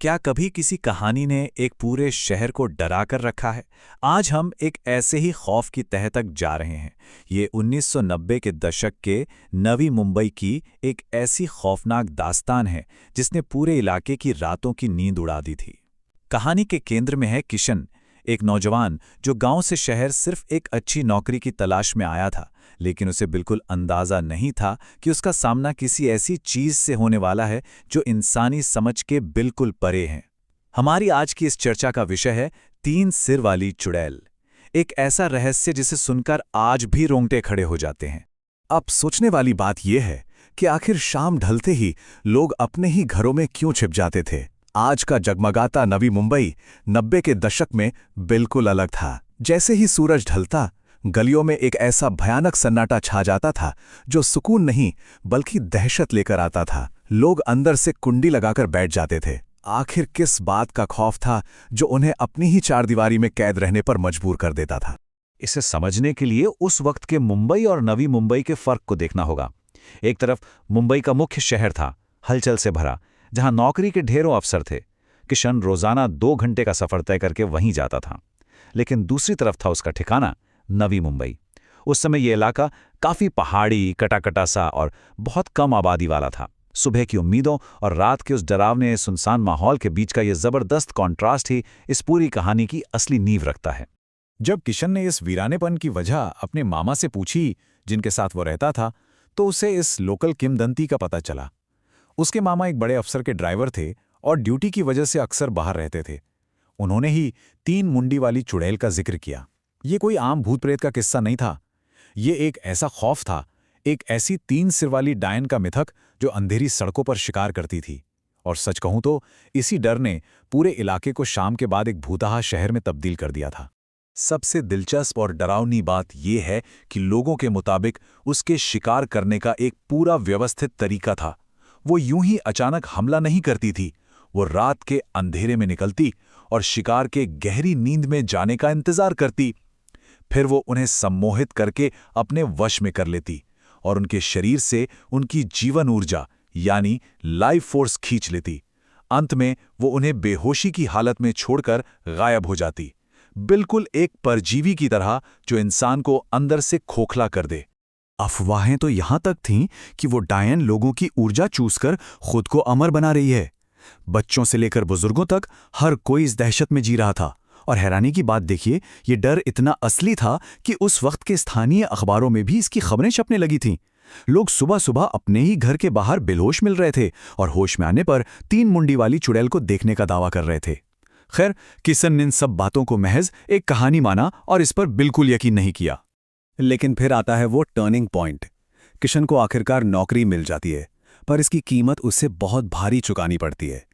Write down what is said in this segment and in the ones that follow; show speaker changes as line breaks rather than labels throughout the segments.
क्या कभी किसी कहानी ने एक पूरे शहर को डरा कर रखा है? आज हम एक ऐसे ही खौफ की तह तक जा रहे हैं। ये 1990 के दशक के नवी मुंबई की एक ऐसी खौफनाक दास्तान है जिसने पूरे इलाके की रातों की नींद उड़ा दी थी। कहानी के केंद्र में है किशन, एक नौजवान जो गांव से शहर सिर्फ एक अच्छी नौकरी की तलाश में आया था, लेकिन उसे बिल्कुल अंदाजा नहीं था कि उसका सामना किसी ऐसी चीज से होने वाला है जो इंसानी समझ के बिल्कुल परे है। हमारी आज की इस चर्चा का विषय है तीन सिर वाली चुड़ैल, एक ऐसा रहस्य जिसे सुनकर आज भी रोंगटे खड़े हो जाते हैं।
अब सोचने वाली बात यह है कि आखिर शाम ढलते ही लोग अपने ही घरों में क्यों छिप जाते थे। आज का जगमगाता नवी मुंबई 90 के दशक में बिल्कुल अलग था। जैसे ही सूरज ढलता, गलियों में एक ऐसा भयानक सन्नाटा छा जाता था जो सुकून नहीं बल्कि दहशत लेकर आता था। लोग अंदर से कुंडी लगाकर बैठ जाते थे। आखिर किस बात का खौफ था जो उन्हें अपनी ही चारदीवारी में कैद रहने पर मजबूर कर देता था।
इसे समझने के लिए उस वक्त के मुंबई और नवी मुंबई के फर्क को देखना होगा। एक तरफ मुंबई का मुख्य शहर था, हलचल से भरा, जहां नौकरी के ढेरों अफसर थे। किशन रोजाना 2 घंटे का सफर तय करके वहीं जाता था। लेकिन दूसरी तरफ था उसका ठिकाना, नवी मुंबई। उस समय यह इलाका काफी पहाड़ी, कटाकटा सा और बहुत कम आबादी वाला था। सुबह की उम्मीदों और रात के उस डरावने सुनसान माहौल के बीच का यह जबरदस्त कॉन्ट्रास्ट ही इस पूरी कहानी की असली नींव रखता है।
जब किशन ने इस वीरानेपन की वजह अपने मामा से पूछी, जिनके साथ वो रहता था, तो उसे इस लोकल किंवदंती का पता चला। उसके मामा एक बड़े अफसर के ड्राइवर थे और ड्यूटी की वजह से अक्सर बाहर रहते थे। उन्होंने ही 3 मुंडी वाली चुड़ैल का जिक्र किया। ये कोई आम भूत प्रेत का किस्सा नहीं था। ये एक ऐसा खौफ था, एक ऐसी 3 सिर वाली डायन का मिथक जो अंधेरी सड़कों पर शिकार करती थी। और सच कहूं तो इसी डर ने पूरे इलाके को शाम के बाद एक भूतहा शहर में तब्दील कर दिया था। सबसे दिलचस्प और डरावनी बात यह है कि लोगों के मुताबिक उसके शिकार करने का एक पूरा व्यवस्थित तरीका था। वो यूं ही अचानक हमला नहीं करती थी। वो रात के अंधेरे में निकलती और शिकार के गहरी नींद में जाने का इंतजार करती। फिर वो उन्हें सम्मोहित करके अपने वश में कर लेती और उनके शरीर से उनकी जीवन ऊर्जा यानी लाइफ फोर्स खींच लेती। अंत में वो उन्हें बेहोशी की हालत में छोड़कर गायब हो जाती, बिल्कुल एक परजीवी की तरह जो इंसान को अंदर से खोखला कर दे। अफवाहें तो यहां तक थीं कि वो डायन लोगों की ऊर्जा चूसकर खुद को अमर बना रही है। बच्चों से लेकर बुजुर्गों तक हर कोई इस दहशत में जी रहा था। और हैरानी की बात देखिए, ये डर इतना असली था कि उस वक्त के स्थानीय अखबारों में भी इसकी खबरें छपने लगी थीं। लोग सुबह सुबह अपने ही घर के बाहर बेहोश मिल रहे थे और होश में आने पर 3 मुंडी वाली चुड़ैल को देखने का दावा कर रहे थे। खैर, किशन ने इन सब बातों को महज एक कहानी माना और इस पर बिल्कुल यकीन नहीं किया। लेकिन फिर आता है वो टर्निंग पॉइंट। किशन को आखिरकार नौकरी मिल जाती है, पर इसकी कीमत उसे बहुत भारी चुकानी पड़ती है।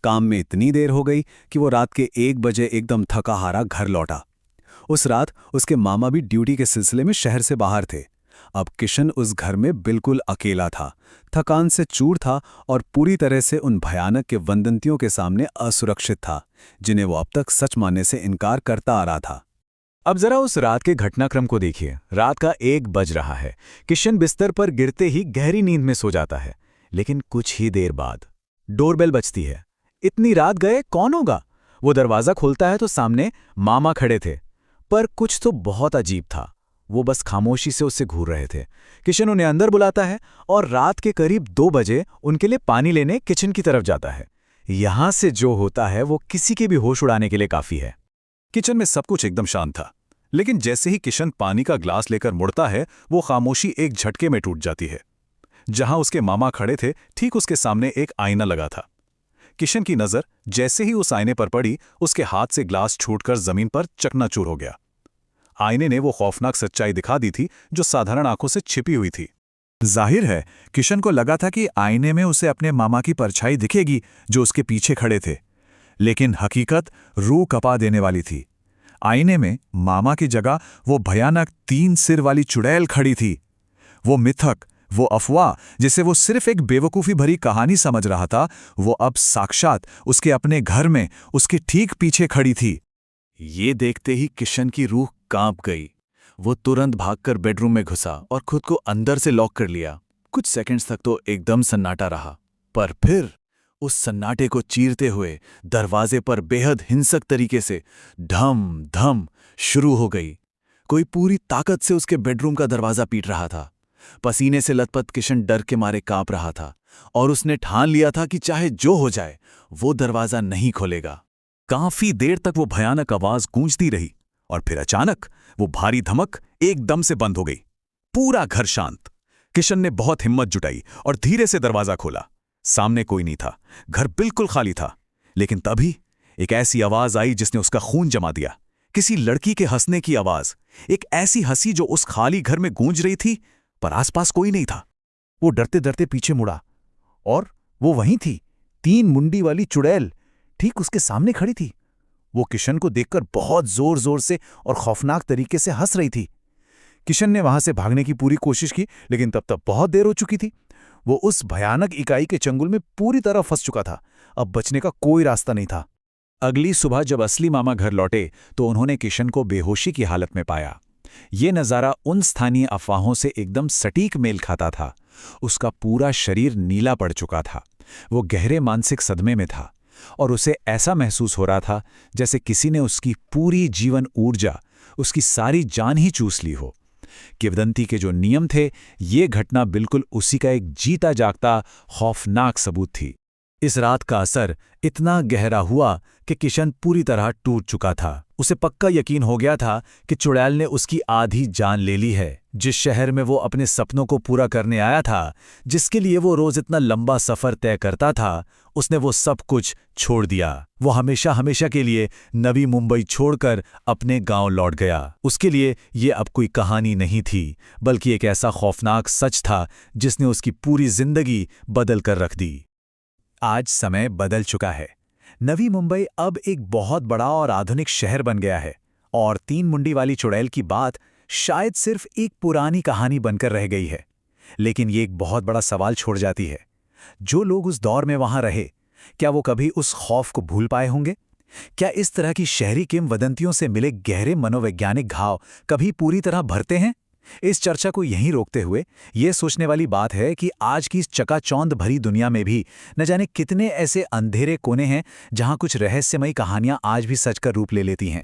काम में इतनी देर हो गई कि वो रात के 1 बजे एकदम थका हारा घर लौटा। उस रात उसके मामा भी ड्यूटी के सिलसिले में शहर से बाहर थे। अब किशन उस घर में बिल्कुल अकेला था, थकान से चूर था और पूरी तरह से उन भयानक के वंदंतियों के सामने असुरक्षित था, जिन्हें वो अब तक सच मानने से इनकार करता आ रहा था। अब जरा उस रात के घटनाक्रम को देखिए। रात का 1 बज रहा है। किशन बिस्तर पर गिरते ही गहरी नींद में सो जाता है। लेकिन कुछ ही देर बाद डोरबेल बजती है। इतनी रात गए कौन होगा? वो दरवाजा खोलता है तो सामने मामा खड़े थे। पर कुछ तो बहुत अजीब था। वो बस खामोशी से उससे घूर रहे थे। किशन उन्हें अंदर बुलाता है और रात के करीब 2 बजे उनके लिए पानी लेने किचन की तरफ जाता है। यहां से जो होता है वो किसी के भी होश उड़ाने के लिए काफी है। किचन में सब कुछ एकदम शांत था, लेकिन जैसे ही किशन पानी का ग्लास लेकर मुड़ता है, वो खामोशी एक झटके में टूट जाती है। जहां उसके मामा खड़े थे, ठीक उसके सामने एक आईना लगा था। किशन की नजर जैसे ही उस आईने पर पड़ी, उसके हाथ से ग्लास छूटकर जमीन पर चकनाचूर हो गया। आईने ने वो खौफनाक सच्चाई दिखा दी थी जो साधारण आंखों से छिपी हुई थी। जाहिर है, किशन को लगा था कि आईने में उसे अपने मामा की परछाई दिखेगी जो उसके पीछे खड़े थे, लेकिन हकीकत रूह कपा देने वाली थी। आईने में मामा की जगह वो भयानक 3 सिर वाली चुड़ैल खड़ी थी। वो मिथक, वो अफवाह जिसे वो सिर्फ एक बेवकूफ़ी भरी कहानी समझ रहा था, वो अब साक्षात उसके अपने घर में उसके ठीक पीछे खड़ी थी। ये देखते ही किशन की रूह कांप गई। वो तुरंत भागकर बेडरूम में घुसा और खुद को अंदर से लॉक कर लिया। कुछ सेकंड्स तक तो एकदम सन्नाटा रहा, पर फिर
उस सन्नाटे को चीरते हुए दरवाजे पर बेहद हिंसक तरीके से ढम ढम शुरू हो गई। कोई पूरी ताकत से उसके बेडरूम का दरवाजा पीट रहा था। पसीने से लथपथ किशन डर के मारे कांप रहा था और उसने ठान लिया था कि चाहे जो हो जाए वो दरवाजा नहीं खोलेगा। काफी देर तक वो भयानक आवाज गूंजती रही और फिर अचानक वो भारी धमक एकदम से बंद हो गई। पूरा घर शांत। किशन ने बहुत हिम्मत जुटाई और धीरे से दरवाजा खोला। सामने कोई नहीं था, घर बिल्कुल खाली था। लेकिन तभी एक ऐसी आवाज आई जिसने उसका खून जमा दिया। किसी लड़की के हंसने की आवाज, एक ऐसी हंसी जो उस खाली घर में गूंज रही थी, पर आसपास कोई नहीं था।
वो डरते डरते पीछे मुड़ा और वो वहीं थी, 3 मुंडी वाली चुड़ैल ठीक उसके सामने खड़ी थी। वो किशन को देखकर बहुत जोर जोर से और खौफनाक तरीके से हंस रही थी। किशन ने वहां से भागने की पूरी कोशिश की, लेकिन तब तक बहुत देर हो चुकी थी। वो उस भयानक इकाई के चंगुल में पूरी तरह फंस चुका था। अब बचने का कोई रास्ता नहीं था।
अगली सुबह जब असली मामा घर लौटे तो उन्होंने किशन को बेहोशी की हालत में पाया। ये नज़ारा उन स्थानीय अफवाहों से एकदम सटीक मेल खाता था। उसका पूरा शरीर नीला पड़ चुका था। वो गहरे मानसिक सदमे में था और उसे ऐसा महसूस हो रहा था जैसे किसी ने उसकी पूरी जीवन ऊर्जा, उसकी सारी जान ही चूस ली हो। किंवदंती के जो नियम थे, ये घटना बिल्कुल उसी का एक जीता जागता खौफनाक सबूत थी। इस रात का असर इतना गहरा हुआ कि किशन पूरी तरह टूट चुका था। उसे पक्का यकीन हो गया था कि चुड़ैल ने उसकी आधी जान ले ली है। जिस शहर में वो अपने सपनों को पूरा करने आया था, जिसके लिए वो रोज इतना लंबा सफर तय करता था, उसने वो सब कुछ छोड़ दिया। वो हमेशा हमेशा के लिए नवी मुंबई छोड़कर अपने गांव लौट गया। उसके लिए ये अब कोई कहानी नहीं थी, बल्कि एक ऐसा खौफनाक सच था जिसने उसकी पूरी जिंदगी बदल कर रख दी। आज समय बदल चुका है। नवी मुंबई अब एक बहुत बड़ा और आधुनिक शहर बन गया है और 3 मुंडी वाली चुड़ैल की बात शायद सिर्फ एक पुरानी कहानी बनकर रह गई है। लेकिन ये एक बहुत बड़ा सवाल छोड़ जाती है। जो लोग उस दौर में वहां रहे, क्या वो कभी उस खौफ को भूल पाए होंगे? क्या इस तरह की शहरी किंवदंतियों से मिले गहरे मनोवैज्ञानिक घाव कभी पूरी तरह भरते हैं? इस चर्चा को यहीं रोकते हुए ये सोचने वाली बात है कि आज की इस चकाचौंध भरी दुनिया में भी न जाने कितने ऐसे अंधेरे कोने हैं जहां कुछ रहस्यमयी कहानियां आज भी सच का रूप ले लेती हैं।